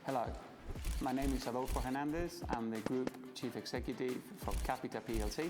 Hello, my name is Adolfo Hernandez. I'm the Group Chief Executive for Capita PLC,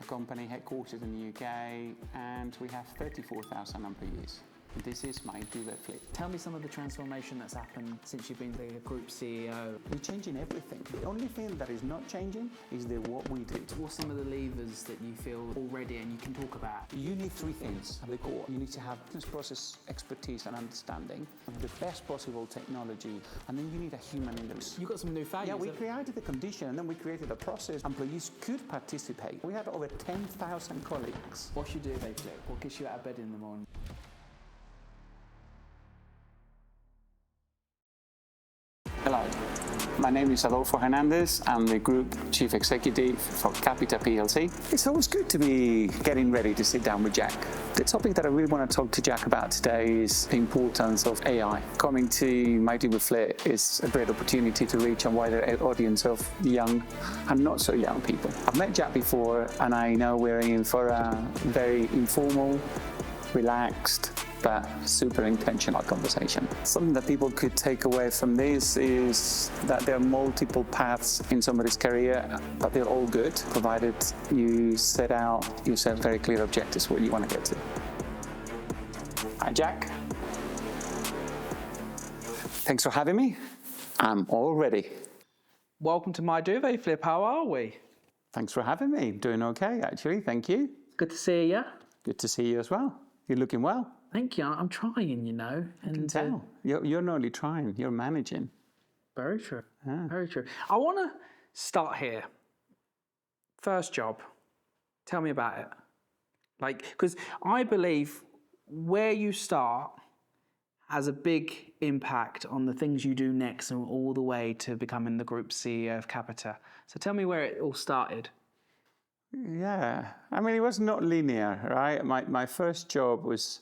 a company headquartered in the UK, and we have 34,000 employees. This is my Duvet fleet. Tell me some of the transformation that's happened since you've been the Group CEO. We're changing everything. The only thing that is not changing is what we do. What's some of the levers that you feel already and you can talk about? You need three things at the core. You need to have business process expertise and understanding, the best possible technology, and then you need a human in this. You've got some new values. Yeah, we created the condition and then we created a process. Employees could participate. We had over 10,000 colleagues. What's your Duvet flip? What gets you out of bed in the morning? Hello, my name is Adolfo Hernandez. I'm the Group Chief Executive for Capita PLC. It's always good to be getting ready to sit down with Jack. The topic that I really want to talk to Jack about today is the importance of AI. Coming to my Duvet Flit is a great opportunity to reach a wider audience of young and not so young people. I've met Jack before and I know we're in for a very informal, relaxed, but super intentional conversation. Something that people could take away from this is that there are multiple paths in somebody's career, but they're all good, provided you set very clear objectives where you want to get to. Hi, Jack. Thanks for having me. I'm all ready. Welcome to my Duvet flip. How are we? Thanks for having me. Doing okay, actually. Thank you. Good to see you. Good to see you as well. You're looking well. Thank you. I'm trying, you know. I can tell. You're not only trying, you're managing. Very true. Yeah. Very true. I want to start here. First job. Tell me about it. Because I believe where you start has a big impact on the things you do next and all the way to becoming the Group CEO of Capita. So tell me where it all started. Yeah, I mean, it was not linear, right? My first job was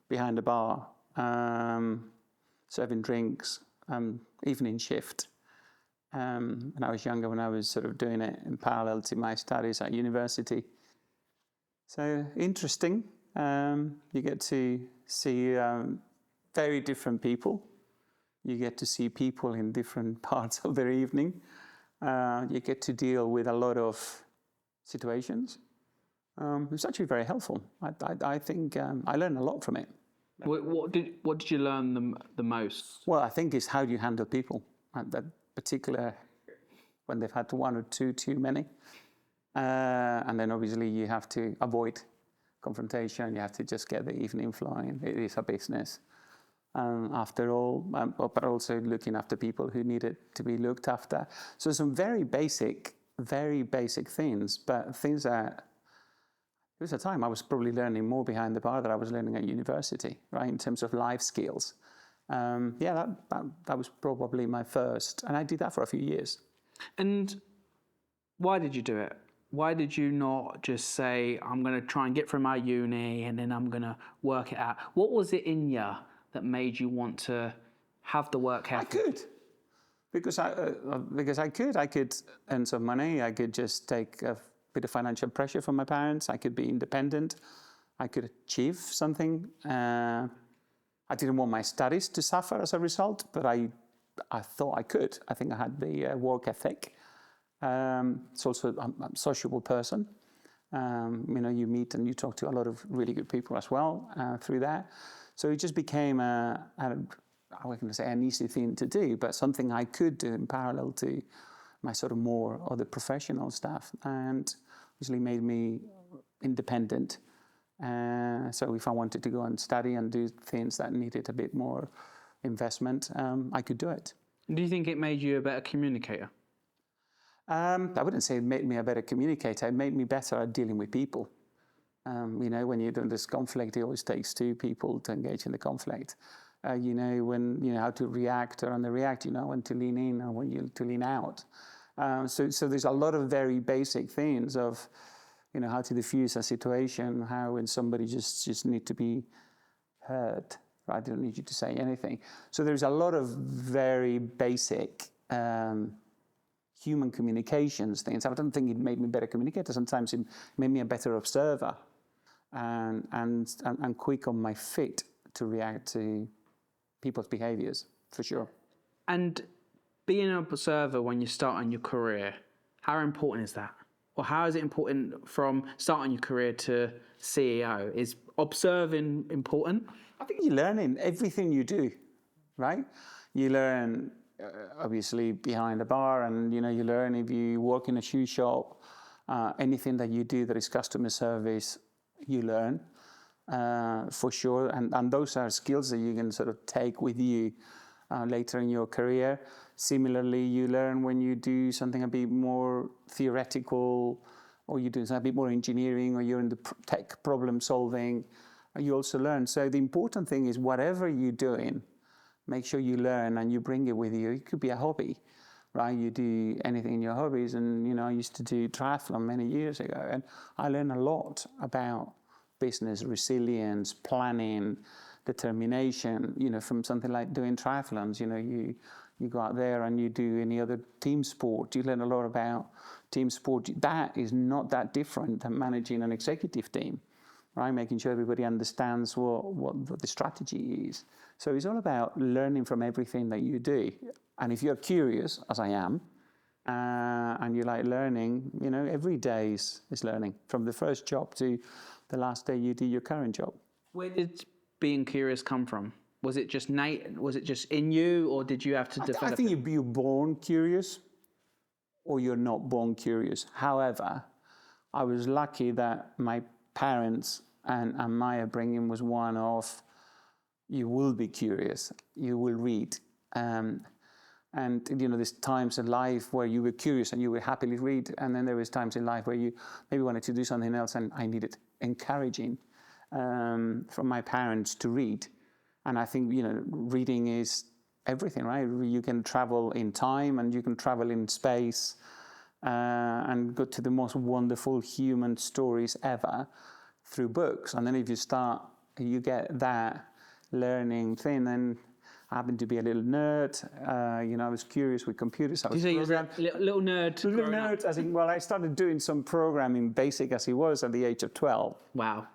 behind a bar, serving drinks, evening shift. When I was younger, when I was sort of doing it in parallel to my studies at university. So interesting. You get to see very different people. You get to see people in different parts of their evening. You get to deal with a lot of situations. It's actually very helpful. I think I learned a lot from it. What did you learn the most? Well, I think it's how you handle people, that particular when they've had one or two too many, and then obviously you have to avoid confrontation. You have to just get the evening flowing. It is a business, after all, but also looking after people who needed to be looked after. So some very basic things, but things that there was a time I was probably learning more behind the bar than I was learning at university, right, in terms of life skills. That was probably my first, and I did that for a few years. And why did you do it? Why did you not just say, I'm going to try and get through my uni and then I'm going to work it out? What was it in you that made you want to have the work ethic? I could. Because I could earn some money. I could just take a bit of financial pressure from my parents. I could be independent. I could achieve something. I didn't want my studies to suffer as a result, but I thought I could. I think I had the work ethic. It's also I'm a sociable person. You meet and you talk to a lot of really good people as well through that. So it just became I wasn't going to say an easy thing to do, but something I could do in parallel to my sort of more other professional stuff, and obviously made me independent. So if I wanted to go and study and do things that needed a bit more investment, I could do it. Do you think it made you a better communicator? I wouldn't say it made me a better communicator. It made me better at dealing with people. When you're doing this conflict, it always takes two people to engage in the conflict. How to react or underreact, when to lean in or when to lean out. So there's a lot of very basic things of, how to diffuse a situation, how when somebody just need to be heard, right? They don't need you to say anything. So there's a lot of very basic human communications things. I don't think it made me a better communicator. Sometimes it made me a better observer and quick on my feet to react to people's behaviors, for sure. And being an observer when you start on your career, how important is that? Or how is it important from starting your career to CEO? Is observing important? I think you learn in everything you do, right? You learn obviously behind a bar, and you learn if you work in a shoe shop. Anything that you do that is customer service, you learn for sure, and those are skills that you can sort of take with you later in your career. Similarly, you learn when you do something a bit more theoretical, or you do a bit more engineering, or you're in the tech problem solving, you also learn. So the important thing is whatever you're doing, make sure you learn and you bring it with you. It could be a hobby, right? You do anything in your hobbies, and I used to do triathlon many years ago, and I learned a lot about business, resilience, planning, determination, from something like doing triathlons. You go out there and you do any other team sport, you learn a lot about team sport. That is not that different than managing an executive team, right? Making sure everybody understands what the strategy is. So it's all about learning from everything that you do. And if you're curious, as I am, and you like learning, every day is learning, from the first job to the last day you do your current job. Where did being curious come from? Was it just Was it just in you, or did you have to develop I think you're born curious, or you're not born curious. However, I was lucky that my parents and my upbringing was one of, you will be curious, you will read. And there's times in life where you were curious and you would happily read, and then there was times in life where you maybe wanted to do something else, and I needed encouraging from my parents to read. And I think reading is everything, right? You can travel in time, and you can travel in space, and go to the most wonderful human stories ever through books. And then if you get that learning thing. And I happened to be a little nerd. I was curious with computers. Did you say you was a little nerd? Little nerd. I started doing some programming, basic as he was, at the age of 12. Wow.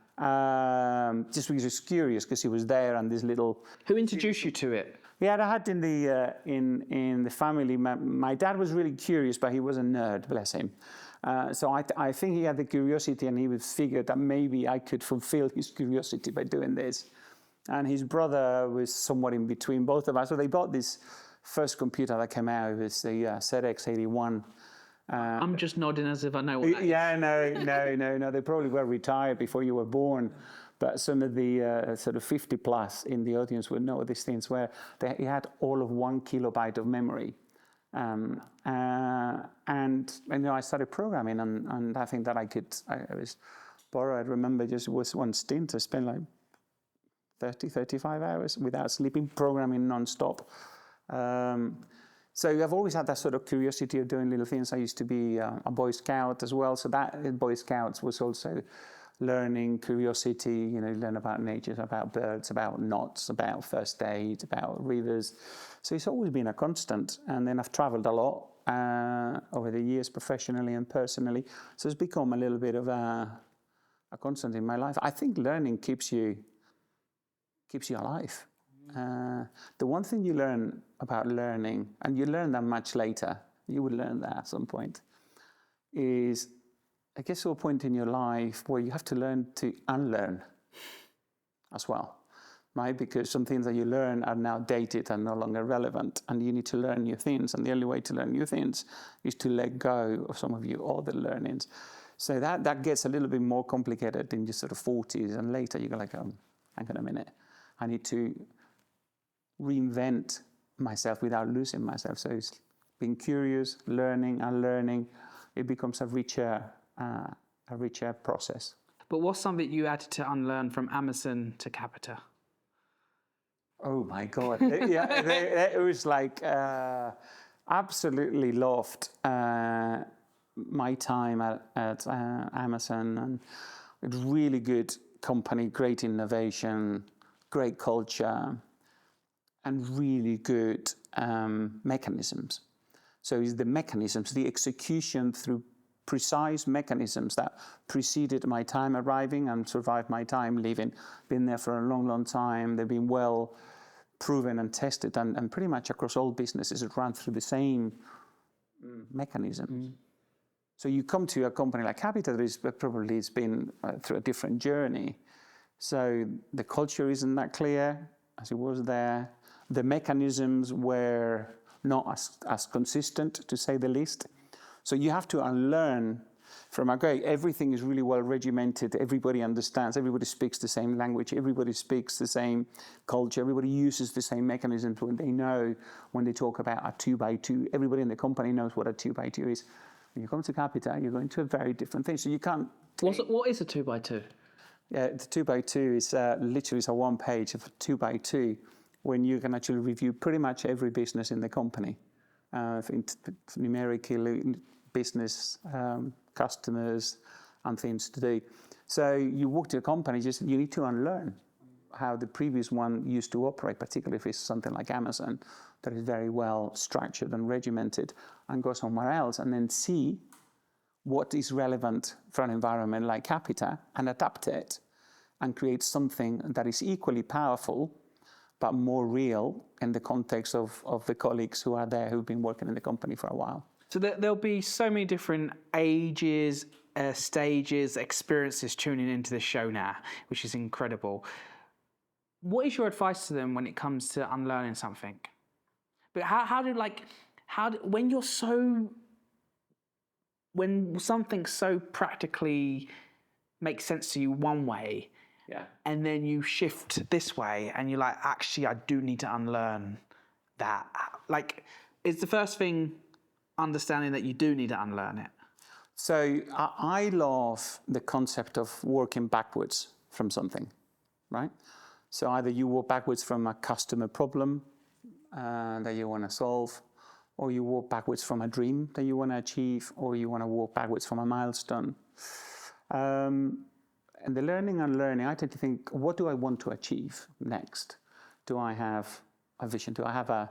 Just because I was curious, because he was there, and this little. Who introduced you to it? Yeah, I had in the family. My dad was really curious, but he was a nerd, bless him. So I think he had the curiosity, and he would figure that maybe I could fulfill his curiosity by doing this. And his brother was somewhat in between both of us. So they bought this first computer that came out. It was the ZX81. I'm just nodding as if I know what that is. Yeah, no. They probably were retired before you were born. But some of the sort of 50 plus in the audience would know these things, where he had all of 1 kilobyte of memory. And I started programming, and I think that I was borrowed. I remember just was one stint I spent like 35 hours without sleeping, programming non-stop. So I've always had that sort of curiosity of doing little things. I used to be a Boy Scout as well. So that Boy Scouts was also learning, curiosity, learn about nature, about birds, about knots, about first aid, about rivers. So it's always been a constant. And then I've traveled a lot over the years, professionally and personally. So it's become a little bit of a constant in my life. I think learning keeps you alive. The one thing you learn about learning, and you learn that much later, you would learn that at some point, is I guess to a point in your life where you have to learn to unlearn as well, right? Because some things that you learn are now dated and no longer relevant, and you need to learn new things. And the only way to learn new things is to let go of some of your other learnings. So that gets a little bit more complicated in your sort of 40s, and later you go like, hang on a minute, I need to reinvent myself without losing myself. So it's being curious, learning, unlearning. It becomes a richer process. But what's something you had to unlearn from Amazon to Capita? Oh my God! It was like absolutely loved my time at Amazon, and it's really good company, great innovation, great culture, and really good mechanisms. So it's the mechanisms, the execution through precise mechanisms that preceded my time arriving and survived my time leaving. Been there for a long, long time. They've been well proven and tested, and pretty much across all businesses, it runs through the same mechanisms. So you come to a company like Capita that is probably it's been through a different journey. So the culture isn't that clear as it was there. The mechanisms were not as consistent, to say the least. So you have to unlearn from, okay, everything is really well regimented, everybody understands, everybody speaks the same language, everybody speaks the same culture, everybody uses the same mechanisms when they know, when they talk about a 2x2, everybody in the company knows what a 2x2 is. When you come to Capita, you're going to a very different thing. So you can't... What is a 2x2? Yeah, the 2x2 is literally a one page of a 2x2 when you can actually review pretty much every business in the company. Numerically, business, customers, and things to do. So you walk to a company, you need to unlearn how the previous one used to operate, particularly if it's something like Amazon that is very well structured and regimented, and go somewhere else and then see what is relevant for an environment like Capita and adapt it and create something that is equally powerful but more real in the context of the colleagues who are there who've been working in the company for a while. So there'll be so many different ages, stages, experiences tuning into the show now, which is incredible. What is your advice to them when it comes to unlearning something? But when something so practically makes sense to you one way, and then you shift this way, and you're like, actually, I do need to unlearn that. Like, is the first thing understanding that you do need to unlearn it? So I love the concept of working backwards from something, right? So either you walk backwards from a customer problem that you want to solve, or you walk backwards from a dream that you want to achieve, or you want to walk backwards from a milestone. And the learning and learning, I tend to think, what do I want to achieve next? Do I have a vision? Do I have a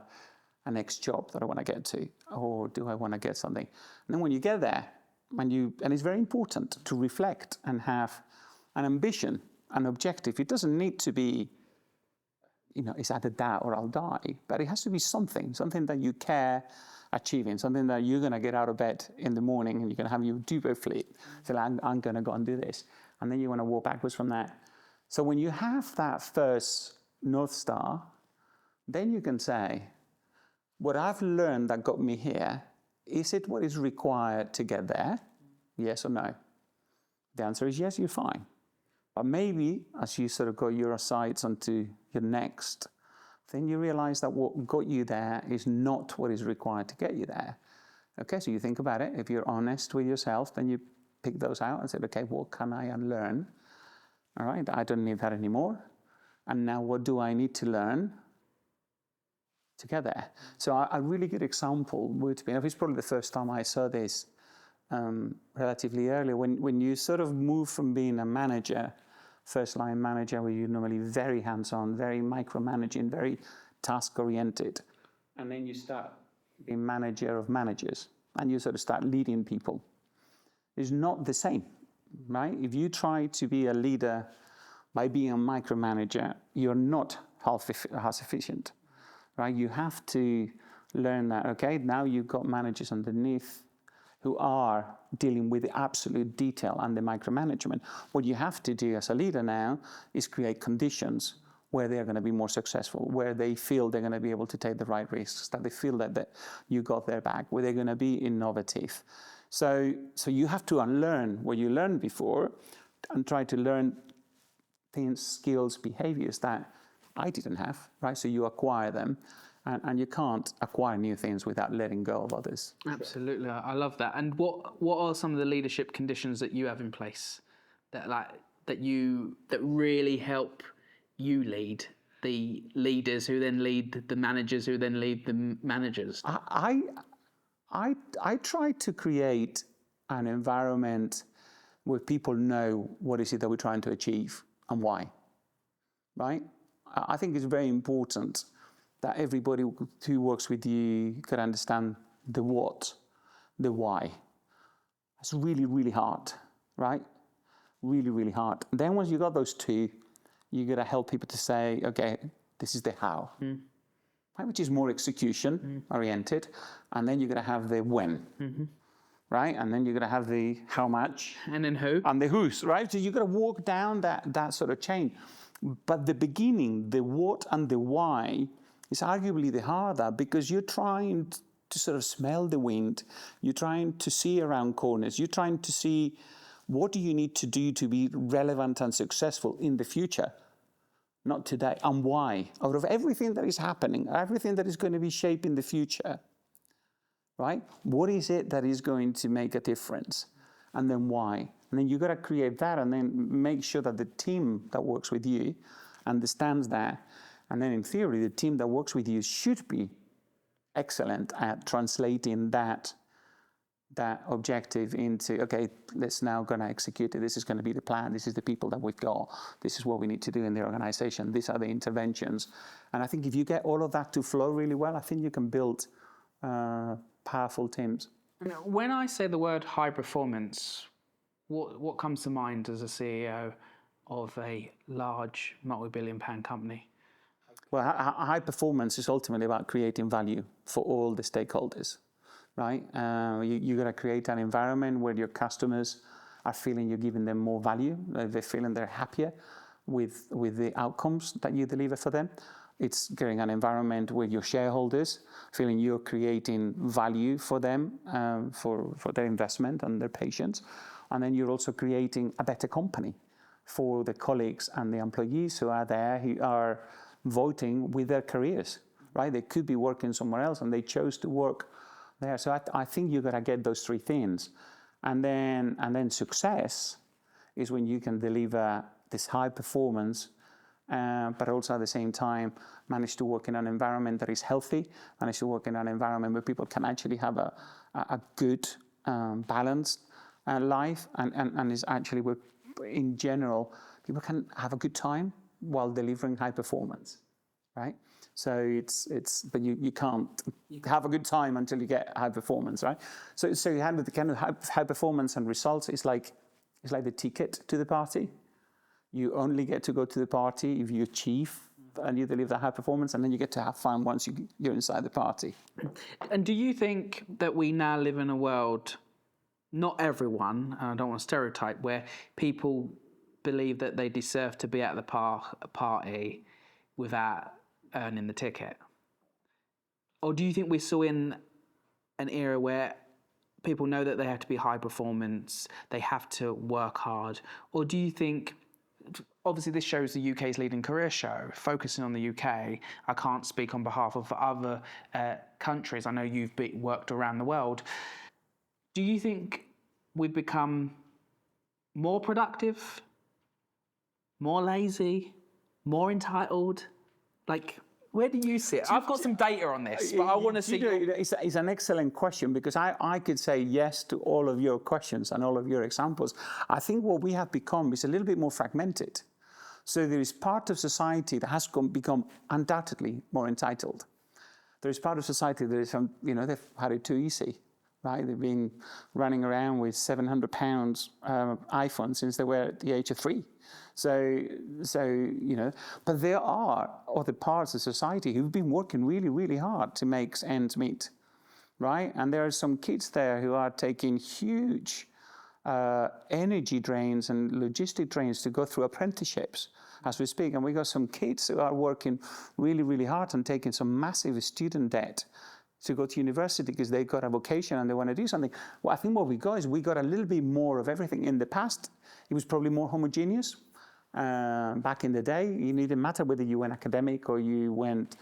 next job that I want to get to? Or do I want to get something? And then when you get there, and it's very important to reflect and have an ambition, an objective. It doesn't need to be, it's either that or I'll die, but it has to be something that you care achieving, something that you're going to get out of bed in the morning and you're going to have your Duvet fleet. So I'm going to go and do this. And then you want to walk backwards from that. So when you have that first North Star, then you can say, what I've learned that got me here, is it what is required to get there? Yes or no? The answer is yes, you're fine. But maybe as you sort of go your sights onto your next, then you realize that what got you there is not what is required to get you there. Okay, so you think about it. If you're honest with yourself, then you pick those out and say, okay, what can I unlearn? All right, I don't need that anymore. And now what do I need to learn to get there? So a really good example would be, it's probably the first time I saw this relatively early, when you sort of move from being a manager, first line manager, where you're normally very hands-on, very micromanaging, very task-oriented, and then you start being manager of managers, and you sort of start leading people. It's not the same, right? If you try to be a leader by being a micromanager, you're not half efficient, right? You have to learn that, okay, now you've got managers underneath who are dealing with the absolute detail and the micromanagement. What you have to do as a leader now is create conditions where they're going to be more successful, where they feel they're going to be able to take the right risks, that they feel that you got their back, where they're going to be innovative. So you have to unlearn what you learned before and try to learn things, skills, behaviors that I didn't have, right? So you acquire them, and you can't acquire new things without letting go of others. Absolutely, I love that. And what are some of the leadership conditions that you have in place that really help you lead the leaders, who then lead the managers, who then lead the managers? I try to create an environment where people know what is it that we're trying to achieve and why, right? I think it's very important that everybody who works with you can understand the what, the why. It's really, really hard, right? Really, really hard. And then once you got those two, you got to help people to say, okay, this is the how, right? Which is more execution oriented. And then you're going to have the when, right? And then you're going to have the how much. And then who? And the who's, right? So you've got to walk down that sort of chain. But the beginning, the what and the why, is arguably the harder, because you're trying to sort of smell the wind. You're trying to see around corners. You're trying to see what do you need to do to be relevant and successful in the future, not today, and why. Out of everything that is happening, everything that is going to be shaping the future, right? What is it that is going to make a difference? And then why? And then you've got to create that, and then make sure that the team that works with you understands that. And then in theory, the team that works with you should be excellent at translating that objective into, okay, let's now going to execute it. This is going to be the plan. This is the people that we've got. This is what we need to do in the organization. These are the interventions. And I think if you get all of that to flow really well, I think you can build powerful teams. When I say the word high performance, what comes to mind as a CEO of a large multi-billion-pound company? Well, high performance is ultimately about creating value for all the stakeholders, right? You've got to create an environment where your customers are feeling you're giving them more value. They're feeling they're happier with the outcomes that you deliver for them. It's creating an environment where your shareholders feeling you're creating value for them, for their investment and their patience. And then you're also creating a better company for the colleagues and the employees who are there, who are voting with their careers, right? They could be working somewhere else and they chose to work there. So I think you've got to get those three things. And then success is when you can deliver this high performance, but also at the same time manage to work in an environment that is healthy, manage to work in an environment where people can actually have a good, balanced life, and is actually where, in general, people can have a good time while delivering high performance, right? So but you can't have a good time until you get high performance, right? So you have the kind of high performance and results. It's like the ticket to the party. You only get to go to the party if you achieve and you deliver high performance, and then you get to have fun once you're inside the party. And do you think that we now live in a world, not everyone, and I don't want to stereotype, where people believe that they deserve to be at the party without earning the ticket? Or do you think we're still in an era where people know that they have to be high performance, they have to work hard? Or do you think, obviously this show is the UK's leading career show, focusing on the UK, I can't speak on behalf of other countries, I know you've worked around the world. Do you think we've become more productive, more lazy, more entitled? Like, where do you sit? I've got some data on this, but I want to see. It's an excellent question, because I could say yes to all of your questions and all of your examples. I think what we have become is a little bit more fragmented. So there is part of society that has become undoubtedly more entitled. There is part of society that is, they've had it too easy, right? They've been running around with £700 iPhones since they were at the age of 3. So but there are other parts of society who've been working really, really hard to make ends meet, right? And there are some kids there who are taking huge energy drains and logistic drains to go through apprenticeships as we speak. And we got some kids who are working really, really hard and taking some massive student debt to go to university because they've got a vocation and they want to do something. Well, I think what we got is we got a little bit more of everything. In the past, it was probably more homogeneous. Back in the day, it didn't matter whether you went academic or you went,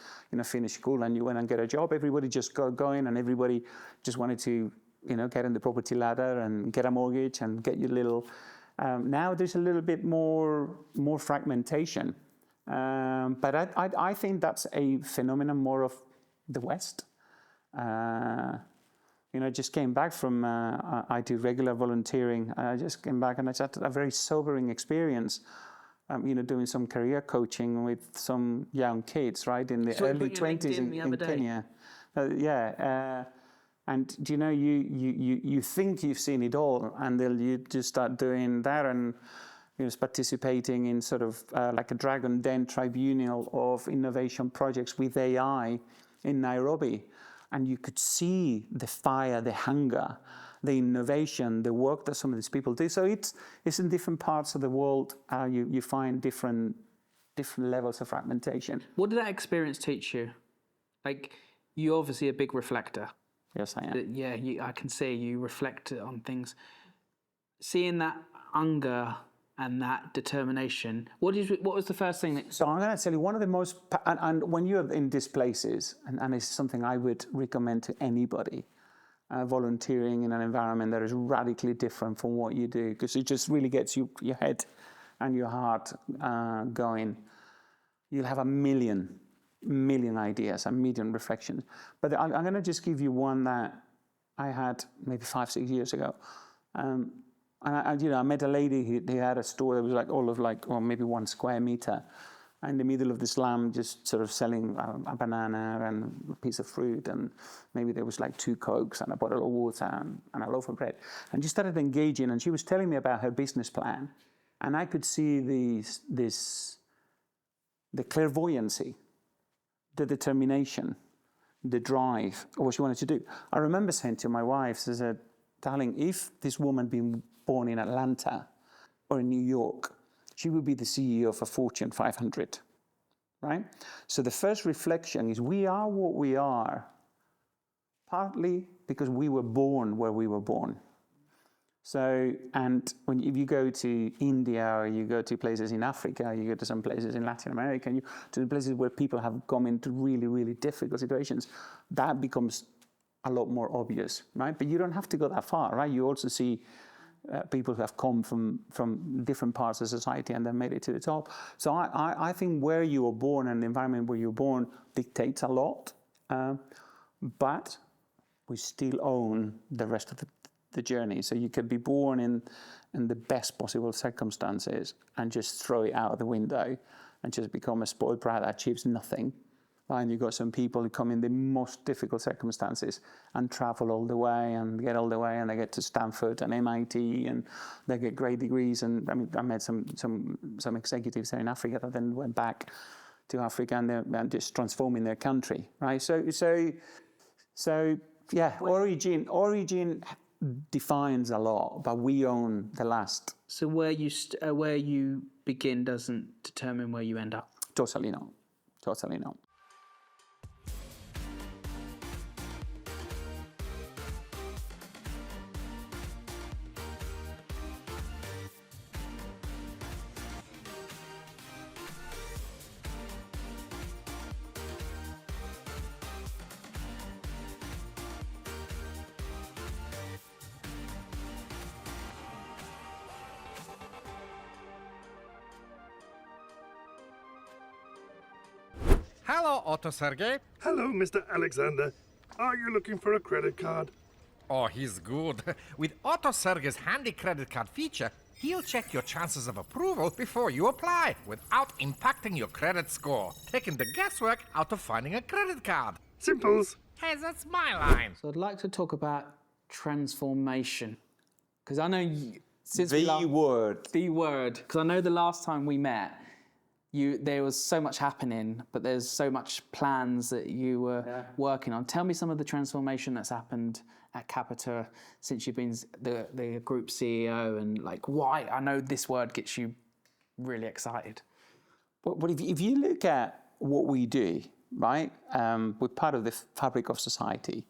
finish school and you went and get a job. Everybody just got going, and everybody just wanted to, get in the property ladder and get a mortgage and get your little. Now there's a little bit more fragmentation, but I think that's a phenomenon more of the West. I just came back from, I do regular volunteering. I just came back and I had a very sobering experience, doing some career coaching with some young kids, right, in the early 20s in Kenya. And you think you've seen it all, and then you just start doing that, and was participating in sort of like a Dragon Den tribunal of innovation projects with AI in Nairobi. And you could see the fire, the hunger, the innovation, the work that some of these people do. So it's in different parts of the world, you find different levels of fragmentation. What did that experience teach you? Like, you're obviously a big reflector. Yes, I am. Yeah, I can see you reflect on things. Seeing that hunger and that determination, what was the first thing that... So I'm going to tell you one of the most, and when you're in these places, and it's something I would recommend to anybody, volunteering in an environment that is radically different from what you do, because it just really gets your head and your heart going. You'll have a million ideas, a million reflections. But I'm going to just give you one that I had maybe 5-6 years ago. And I met a lady who had a store that was like all of maybe 1 square meter in the middle of the slum, just sort of selling a banana and a piece of fruit, and maybe there was like 2 Cokes and a bottle of water and a loaf of bread. And she started engaging, and she was telling me about her business plan, and I could see the clairvoyancy, the determination, the drive of what she wanted to do. I remember saying to my wife, I said, darling, if this woman been born in Atlanta or in New York, she would be the CEO of a Fortune 500, right? So the first reflection is we are what we are, partly because we were born where we were born. So, and if you go to India, or you go to places in Africa, you go to some places in Latin America, and to the places where people have gone into really, really difficult situations, that becomes a lot more obvious, right? But you don't have to go that far, right? You also see people who have come from different parts of society and then made it to the top. So I think where you were born and the environment where you're born dictates a lot, but we still own the rest of the journey. So you could be born in the best possible circumstances and just throw it out of the window and just become a spoiled brat that achieves nothing. And you've got some people who come in the most difficult circumstances and travel all the way and get all the way, and they get to Stanford and MIT and they get great degrees. And I mean, I met some executives there in Africa that then went back to Africa and they're just transforming their country, right? So yeah, origin defines a lot, but we own the last. So where you begin doesn't determine where you end up? Totally not. Totally not. Hello, Otto Sergey. Hello, Mr. Alexander. Are you looking for a credit card? Oh, he's good. With Otto Sergey's handy credit card feature, he'll check your chances of approval before you apply, without impacting your credit score, taking the guesswork out of finding a credit card. Simples. Hey, that's my line. So I'd like to talk about transformation, because I know since The word, because I know the last time we met, there was so much happening, but there's so much plans that you were working on. Tell me some of the transformation that's happened at Capita since you've been the Group CEO, and like why. I know this word gets you really excited. But if you look at what we do, right, we're part of the fabric of society.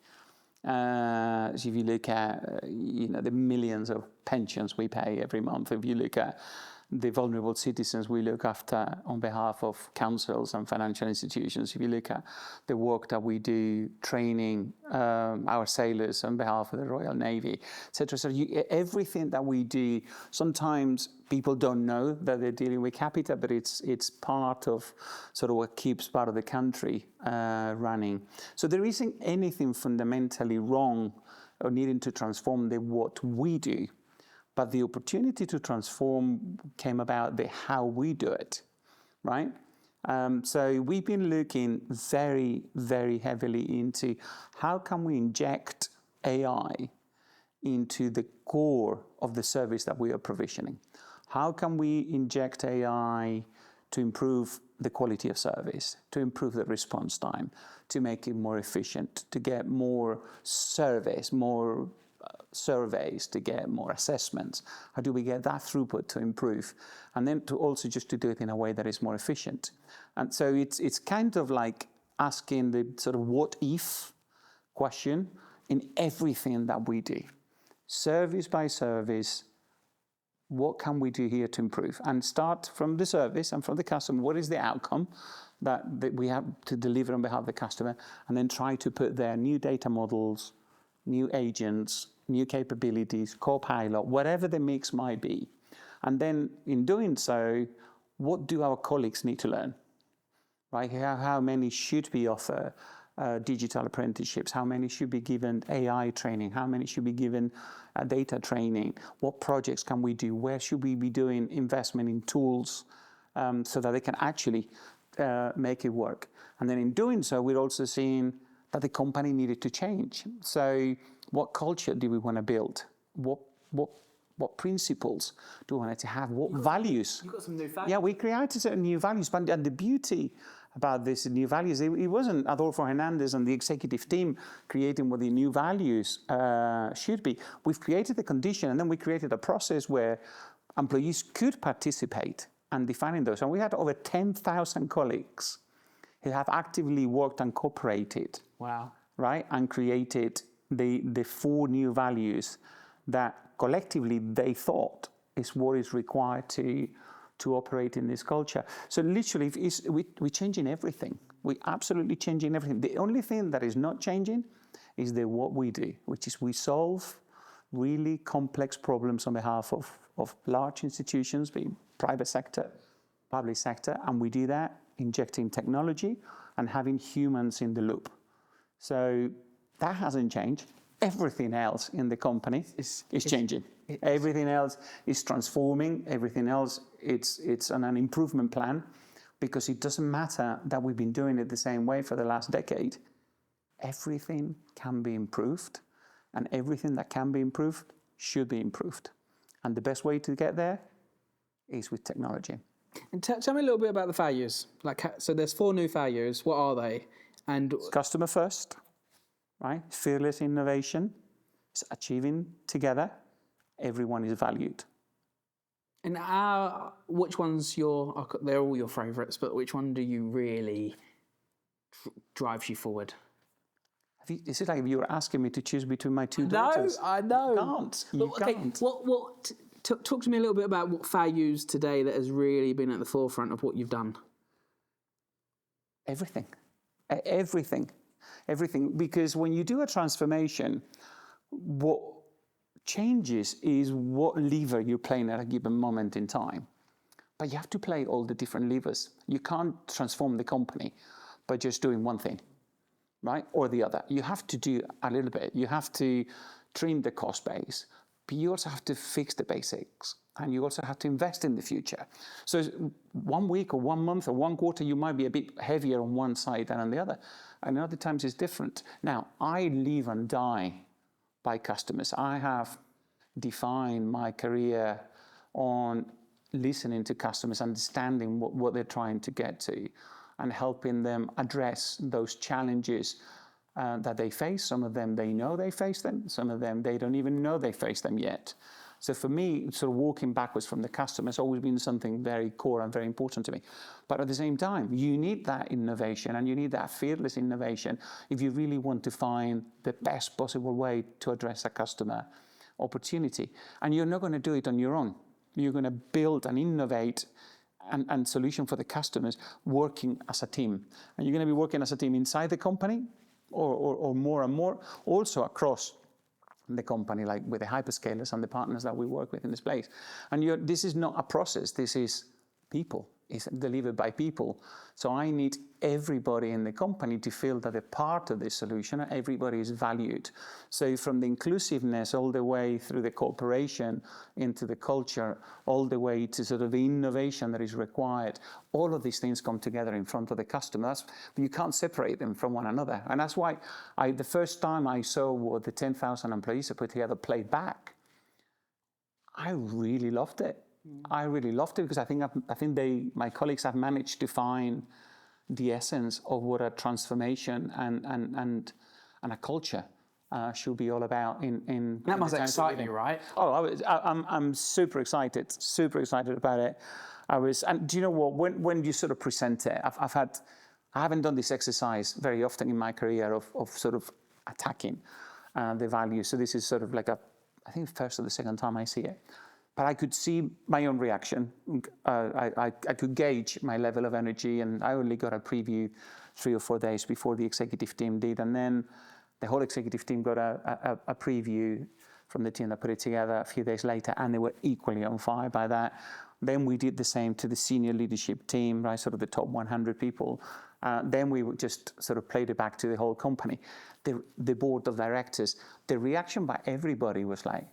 So if you look at the millions of pensions we pay every month, if you look at the vulnerable citizens we look after on behalf of councils and financial institutions, if you look at the work that we do training our sailors on behalf of the Royal Navy, etc. So everything that we do, sometimes people don't know that they're dealing with Capita, but it's part of sort of what keeps part of the country running. So there isn't anything fundamentally wrong or needing to transform what we do. But the opportunity to transform came about the how we do it, right? So we've been looking very, very heavily into how can we inject AI into the core of the service that we are provisioning? How can we inject AI to improve the quality of service, to improve the response time, to make it more efficient, to get more surveys, to get more assessments? How do we get that throughput to improve? And then to also just to do it in a way that is more efficient. And so it's kind of like asking the sort of what if question in everything that we do. Service by service, what can we do here to improve? And start from the service and from the customer. What is the outcome that we have to deliver on behalf of the customer? And then try to put there new data models, new agents, new capabilities, co-pilot, whatever the mix might be. And then in doing so, what do our colleagues need to learn? Right? How many should we offer digital apprenticeships? How many should be given AI training? How many should be given data training? What projects can we do? Where should we be doing investment in tools so that they can actually make it work? And then in doing so, we're also seeing that the company needed to change. So what culture do we want to build? What principles do we want to have? What values? You've got some new values. Yeah, we created certain new values, and the beauty about these new values, it wasn't Adolfo Hernandez and the executive team creating what the new values should be. We've created the condition, and then we created a process where employees could participate and defining those. And we had over 10,000 colleagues who have actively worked and cooperated. Wow. Right, and created the 4 new values that collectively they thought is what is required to operate in this culture. So literally, we're changing everything. We're absolutely changing everything. The only thing that is not changing is what we do, which is we solve really complex problems on behalf of large institutions, being private sector, public sector, and we do that injecting technology and having humans in the loop. So that hasn't changed. Everything else in the company is changing. Everything else is transforming. Everything else, it's on an improvement plan, because it doesn't matter that we've been doing it the same way for the last decade. Everything can be improved, and everything that can be improved should be improved. And the best way to get there is with technology. And tell me a little bit about the values. So there's 4 new values. What are they? And Customer first, right? Fearless innovation. It's achieving together. Everyone is valued. And which one's they're all your favourites, but which one do you really drives you forward? Is it like if you were asking me to choose between my 2 daughters? No, I know. You can't. Talk to me a little bit about what values today that has really been at the forefront of what you've done. Everything. Because when you do a transformation, what changes is what lever you're playing at a given moment in time. But you have to play all the different levers. You can't transform the company by just doing one thing, right? Or the other. You have to do a little bit. You have to trim the cost base, but you also have to fix the basics, and you also have to invest in the future. So 1 week or 1 month or 1 quarter, you might be a bit heavier on one side than on the other. And other times it's different. Now, I live and die by customers. I have defined my career on listening to customers, understanding what they're trying to get to, and helping them address those challenges that they face. Some of them, they know they face them. Some of them, they don't even know they face them yet. So for me, sort of walking backwards from the customer has always been something very core and very important to me. But at the same time, you need that innovation, and you need that fearless innovation if you really want to find the best possible way to address a customer opportunity. And you're not going to do it on your own. You're going to build and innovate and solution for the customers working as a team. And you're going to be working as a team inside the company or more and more, also across the company, like with the hyperscalers and the partners that we work with in this place. And this is not a process, this is people. It's delivered by people. So I need everybody in the company to feel that they're part of this solution, and everybody is valued. So from the inclusiveness all the way through the cooperation into the culture, all the way to sort of the innovation that is required, all of these things come together in front of the customer. You can't separate them from one another. And that's why the first time I saw what the 10,000 employees have put together played back, I really loved it. I really loved it because I think my colleagues have managed to find the essence of what a transformation and a culture should be all about. That must excite you, right? Oh, I'm super excited about it. And do you know what? When you sort of present it, I haven't done this exercise very often in my career of sort of attacking the value. So this is sort of like I think first or the second time I see it. But I could see my own reaction. I could gauge my level of energy, and I only got a preview 3 or 4 days before the executive team did. And then the whole executive team got a preview from the team that put it together a few days later, and they were equally on fire by that. Then we did the same to the senior leadership team, right, sort of the top 100 people. Then we would just sort of played it back to the whole company. The board of directors, the reaction by everybody was like,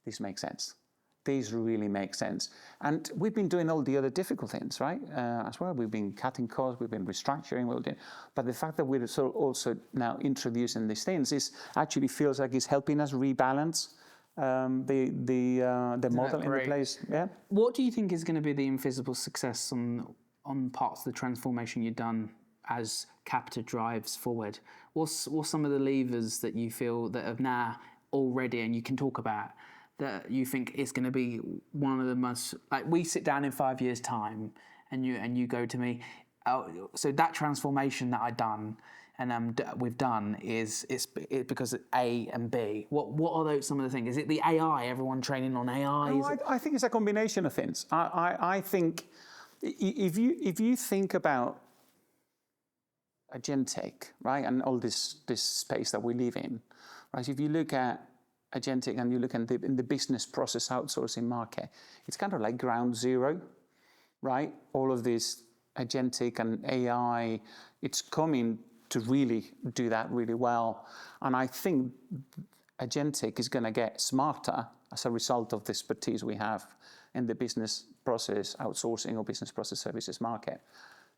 this makes sense. These really make sense. And we've been doing all the other difficult things, right? As well, we've been cutting costs, we've been restructuring, but the fact that we're also now introducing these things actually feels like it's helping us rebalance the model in the place. Yeah. What do you think is going to be the invisible success on parts of the transformation you've done as Capita drives forward? What's some of the levers that you feel that are now already, and you can talk about, that you think is going to be one of the most, like, we sit down in 5 years' time and you go to me, so that transformation that I've done and we've done it's because of A and B. What are those some of the things? Is it the AI, everyone training on AI? No, I think it's a combination of things. I think if you think about agentic, right, and all this space that we live in, right, if you look at agentic and you look in the business process outsourcing market, it's kind of like ground zero, right? All of this agentic and AI, it's coming to really do that really well. And I think agentic is going to get smarter as a result of the expertise we have in the business process outsourcing or business process services market.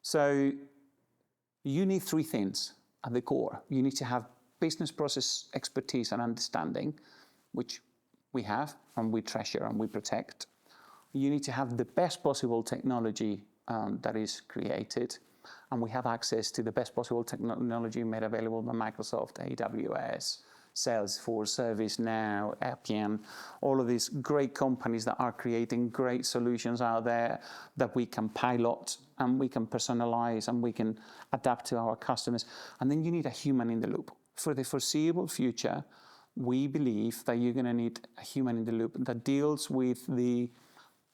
So you need 3 things at the core. You need to have business process expertise and understanding, which we have and we treasure and we protect. You need to have the best possible technology that is created, and we have access to the best possible technology made available by Microsoft, AWS, Salesforce, ServiceNow, Appian, all of these great companies that are creating great solutions out there that we can pilot and we can personalize and we can adapt to our customers. And then you need a human in the loop. For the foreseeable future, we believe that you're going to need a human in the loop that deals with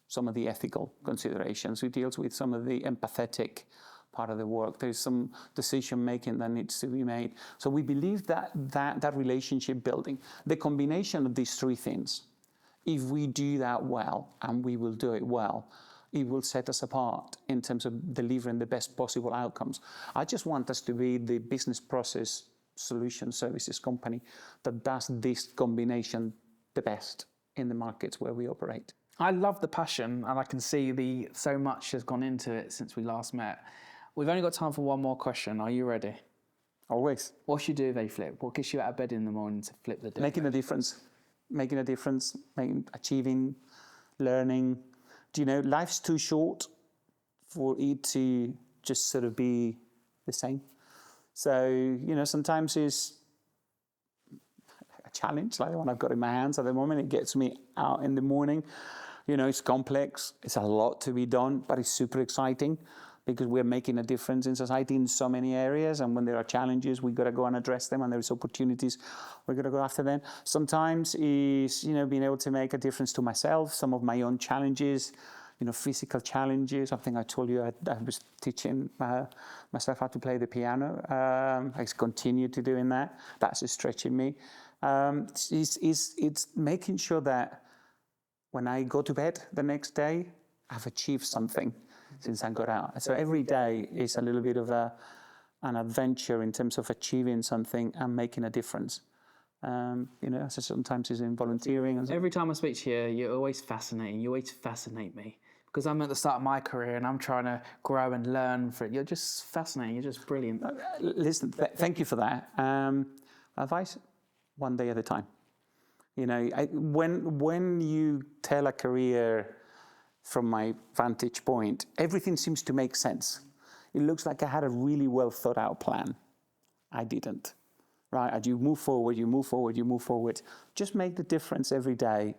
some of the ethical considerations, who deals with some of the empathetic part of the work. There's some decision making that needs to be made. So we believe that relationship building, the combination of these 3 things, if we do that well, and we will do it well, it will set us apart in terms of delivering the best possible outcomes. I just want us to be the business process solution services company that does this combination the best in the markets where we operate. I love the passion, and I can see so much has gone into it since we last met. We've only got time for one more question. Are you ready? Always. What's your duvet flip? What gets you out of bed in the morning to flip the duvet? Making a difference, achieving, learning. Do you know, life's too short for it to just sort of be the same. So, you know, sometimes it's a challenge, like the one I've got in my hands at the moment. It gets me out in the morning. You know, it's complex. It's a lot to be done, but it's super exciting because we're making a difference in society in so many areas. And when there are challenges, we've got to go and address them. And there's opportunities, we've got to go after them. Sometimes is, you know, being able to make a difference to myself, some of my own challenges, you know, physical challenges. I think I told you I was teaching myself how to play the piano. I continue to doing that. That's stretching me. It's making sure that when I go to bed the next day, I've achieved something since I got out. So every day is a little bit of an adventure in terms of achieving something and making a difference. You know, so sometimes it's in volunteering. And every time I speak to you, you're always fascinating. You always fascinate me because I'm at the start of my career and I'm trying to grow and learn for it. You're just fascinating. You're just brilliant. Listen, thank you for that. Advice, one day at a time. You know, when you tell a career from my vantage point, everything seems to make sense. It looks like I had a really well thought out plan. I didn't. Right? As you move forward, you move forward, you move forward. Just make the difference every day.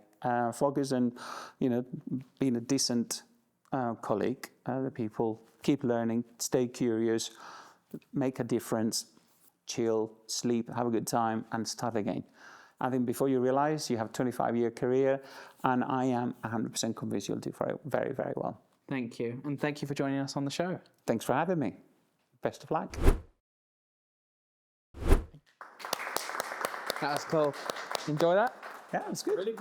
Focus on, you know, being a decent colleague. The people keep learning, stay curious, make a difference, chill, sleep, have a good time, and start again. I think before you realize you have a 25-year career, and I am 100% convinced you'll do very, very well. Thank you. And thank you for joining us on the show. Thanks for having me. Best of luck. That was cool. Enjoy that? Yeah, it's good. Really cool.